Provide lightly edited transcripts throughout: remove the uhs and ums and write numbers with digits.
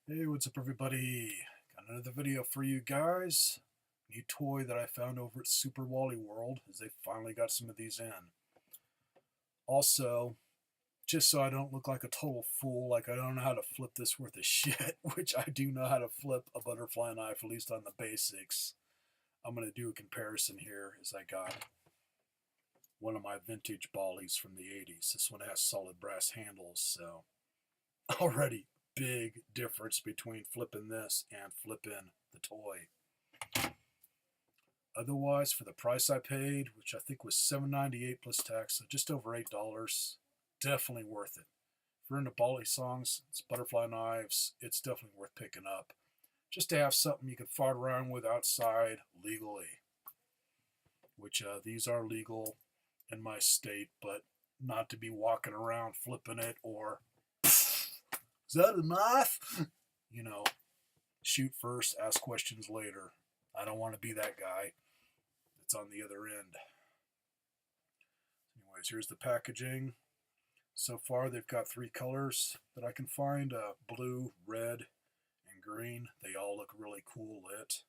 Hey, what's up everybody? Got another video for you guys. New toy that I found over at Super Wally World, as they finally got some of these in. Also, just so I don't look like a total fool, like I don't know how to flip this worth of shit, which I do know how to flip a butterfly knife, at least on the basics. I'm going to do a comparison here as I got one of my vintage Ballies from the 80s. This one has solid brass handles, so already big difference between flipping this and flipping the toy. Otherwise, for the price I paid, which I think was $7.98 plus tax, so just over $8, definitely worth it. If you're into Balisongs, it's butterfly knives, it's definitely worth picking up. Just to have something you can fart around with outside legally, which these are legal in my state, but not to be walking around flipping it or, is that a knife? You know, shoot first, ask questions later. I don't want to be that guy that's on the other end. Anyways, here's the packaging. So far, they've got 3 colors that I can find, blue, red, and green. They all look really cool lit.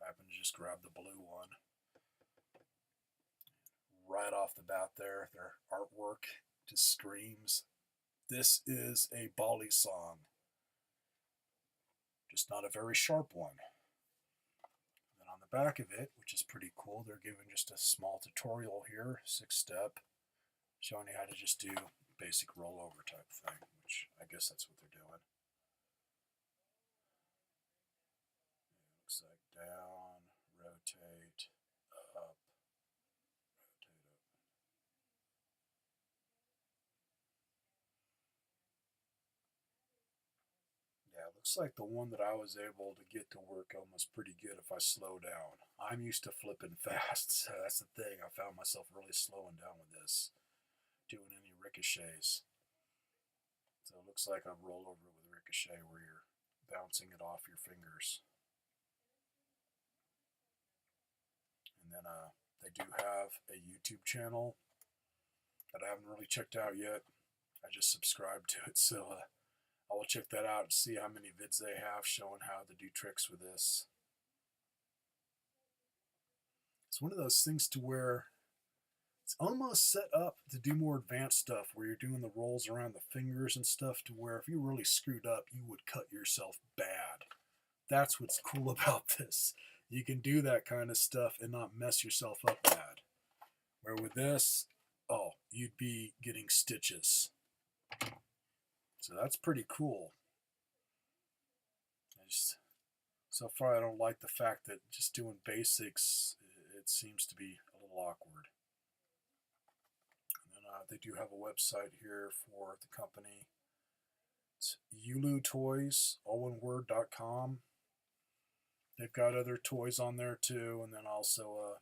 I happen to just grab the blue one. Right off the bat there, their artwork just screams, this is a Balisong. Just not a very sharp one. Then on the back of it, which is pretty cool, they're giving just a small tutorial here, 6-step, showing you how to just do basic rollover type thing, which I guess that's what they're doing. It looks like down, rotate, up, rotate up. Yeah, it looks like the one that I was able to get to work almost pretty good if I slow down. I'm used to flipping fast, so that's the thing. I found myself really slowing down with this, doing any ricochets. So it looks like a rollover with ricochet where you're bouncing it off your fingers. And then they do have a YouTube channel that I haven't really checked out yet. I just subscribed to it, so I will check that out and see how many vids they have showing how to do tricks with this. It's one of those things to where it's almost set up to do more advanced stuff where you're doing the rolls around the fingers and stuff, to where if you really screwed up, you would cut yourself bad. That's what's cool about this. You can do that kind of stuff and not mess yourself up bad. Where with this, oh, you'd be getting stitches. So that's pretty cool. So far, I don't like the fact that just doing basics, it seems to be a little awkward. And then they do have a website here for the company. It's yulutoys, all one word.com. They've got other toys on there too, and then also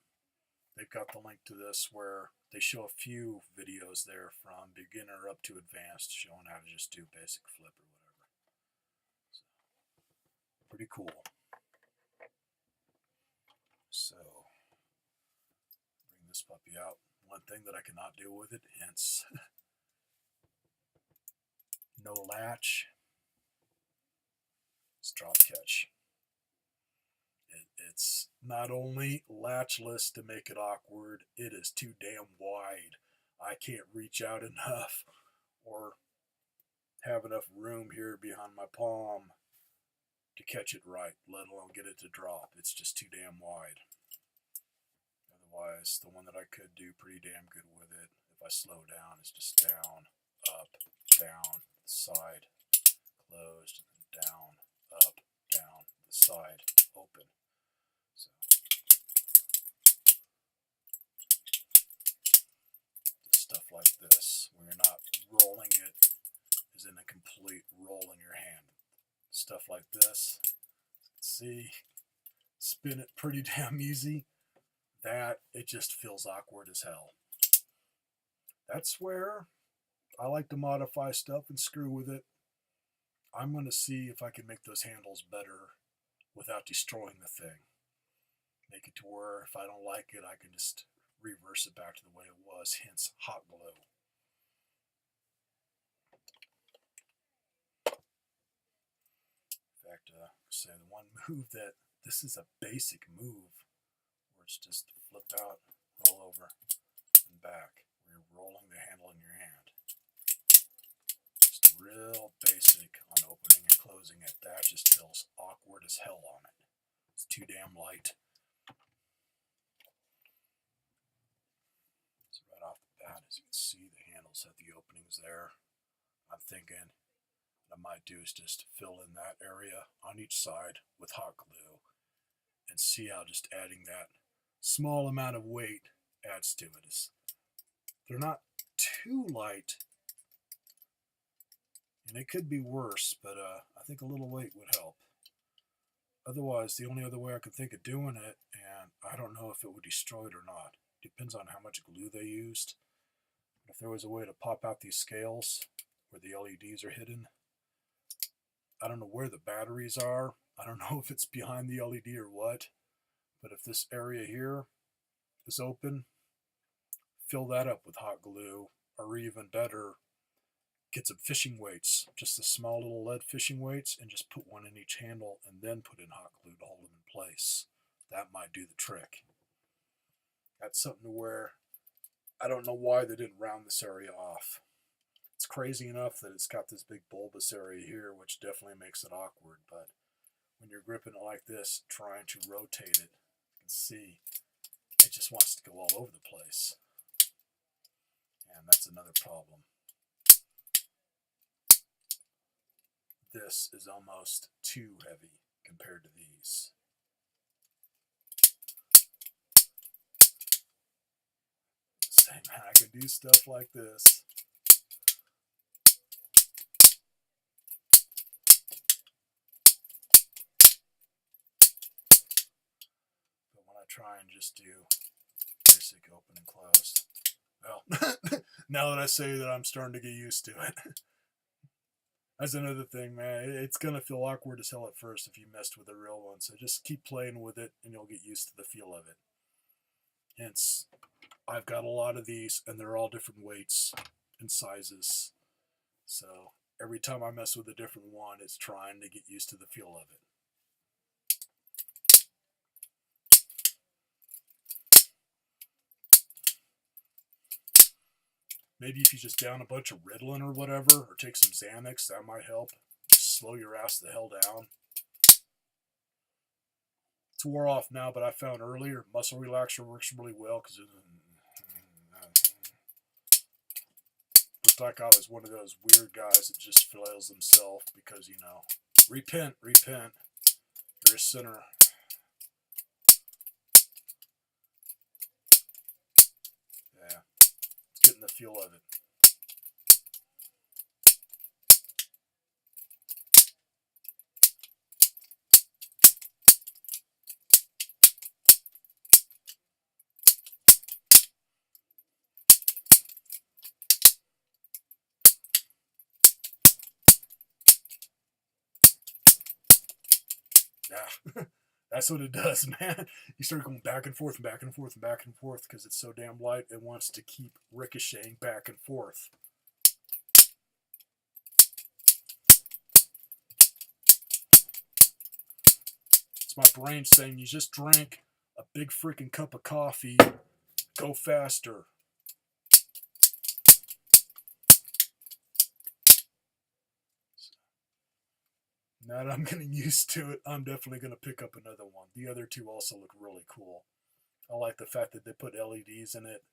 they've got the link to this where they show a few videos there from beginner up to advanced, showing how to just do basic flip or whatever. So, pretty cool. So, bring this puppy out. One thing that I cannot do with it, hence no latch. It's drop catch. It's not only latchless to make it awkward, it is too damn wide. I can't reach out enough or have enough room here behind my palm to catch it right, let alone get it to drop. It's just too damn wide. Otherwise, the one that I could do pretty damn good with it, if I slow down, is just down, up, down, side, closed, down, up, down, the side, open. So, just stuff like this, where you're not rolling it, is in a complete roll in your hand. Stuff like this, see, spin it pretty damn easy. That, it just feels awkward as hell. That's where I like to modify stuff and screw with it. I'm going to see if I can make those handles better without destroying the thing. Make it to where if I don't like it, I can just reverse it back to the way it was, hence hot glue. say the one move that, this is a basic move where it's just flip out, roll over, and back, where you're rolling the handle in your hand. Just real basic on opening and closing it. That just feels awkward as hell on it. It's too damn light. So right off the bat, as you can see, the handles have the openings there. I'm thinking what I might do is just fill in that area on each side with hot glue and see how just adding that small amount of weight adds to it. They're not too light, and it could be worse, but I think a little weight would help. Otherwise, the only other way I could think of doing it, and I don't know if it would destroy it or not, depends on how much glue they used. If there was a way to pop out these scales where the LEDs are hidden, I don't know where the batteries are. I don't know if it's behind the LED or what, but if this area here is open, fill that up with hot glue, or even better, get some fishing weights, just the small little lead fishing weights, and just put one in each handle and then put in hot glue to hold them in place. That might do the trick. That's something where I don't know why they didn't round this area off. It's crazy enough that it's got this big bulbous area here, which definitely makes it awkward, but when you're gripping it like this, trying to rotate it, you can see it just wants to go all over the place. And that's another problem. This is almost too heavy compared to these. Say, man, I could do stuff like this. Try and just do basic open and close. Well, now that I say that, I'm starting to get used to it. That's another thing, man. It's going to feel awkward as hell at first if you messed with a real one. So just keep playing with it and you'll get used to the feel of it. Hence, I've got a lot of these and they're all different weights and sizes. So every time I mess with a different one, it's trying to get used to the feel of it. Maybe if you just down a bunch of Ritalin or whatever, or take some Xanax, that might help. Just slow your ass the hell down. It's wore off now, but I found earlier muscle relaxer works really well because it looked like I was one of those weird guys that just flails himself because, you know, repent. You're a sinner. Yeah. Getting the feel of it. Yeah, that's what it does, man. You start going back and forth and back and forth and back and forth because it's so damn light. It wants to keep ricocheting back and forth. It's my brain saying you just drank a big freaking cup of coffee. Go faster. Now that I'm getting used to it, I'm definitely going to pick up another one. The other two also look really cool. I like the fact that they put LEDs in it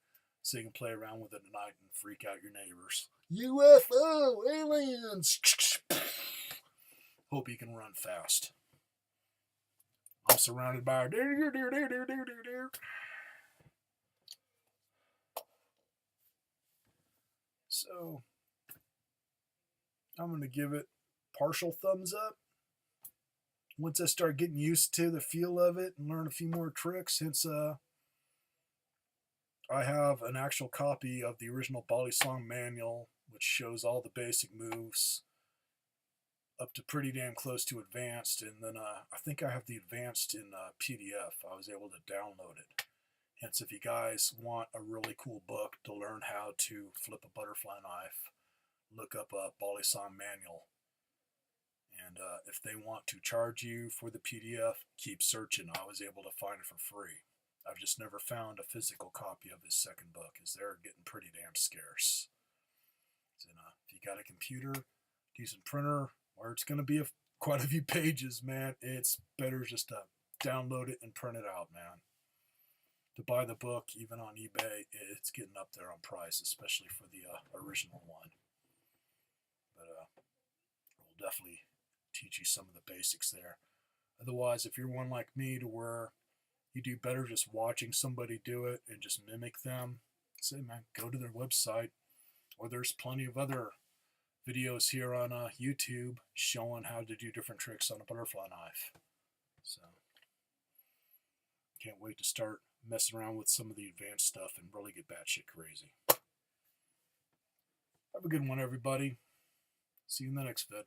so you can play around with it at night and freak out your neighbors. UFO, aliens! Hope you can run fast. I'm surrounded by So, I'm going to give it partial thumbs up. Once I start getting used to the feel of it and learn a few more tricks, since I have an actual copy of the original Balisong manual, which shows all the basic moves up to pretty damn close to advanced, and then I think I have the advanced in PDF. I was able to download it. Hence, if you guys want a really cool book to learn how to flip a butterfly knife, look up a Balisong manual. And And if they want to charge you for the PDF, keep searching. I was able to find it for free. I've just never found a physical copy of his second book, as they're getting pretty damn scarce. And, if you got a computer, decent printer, where it's going to be quite a few pages, man, it's better just to download it and print it out, man. To buy the book, even on eBay, it's getting up there on price, especially for the original one. But we'll definitely teach you some of the basics there. Otherwise, if you're one like me to where you do better just watching somebody do it and just mimic them, say, man, go to their website, or there's plenty of other videos here on YouTube showing how to do different tricks on a butterfly knife. So, can't wait to start messing around with some of the advanced stuff and really get batshit crazy. Have a good one, everybody. See you in the next vid.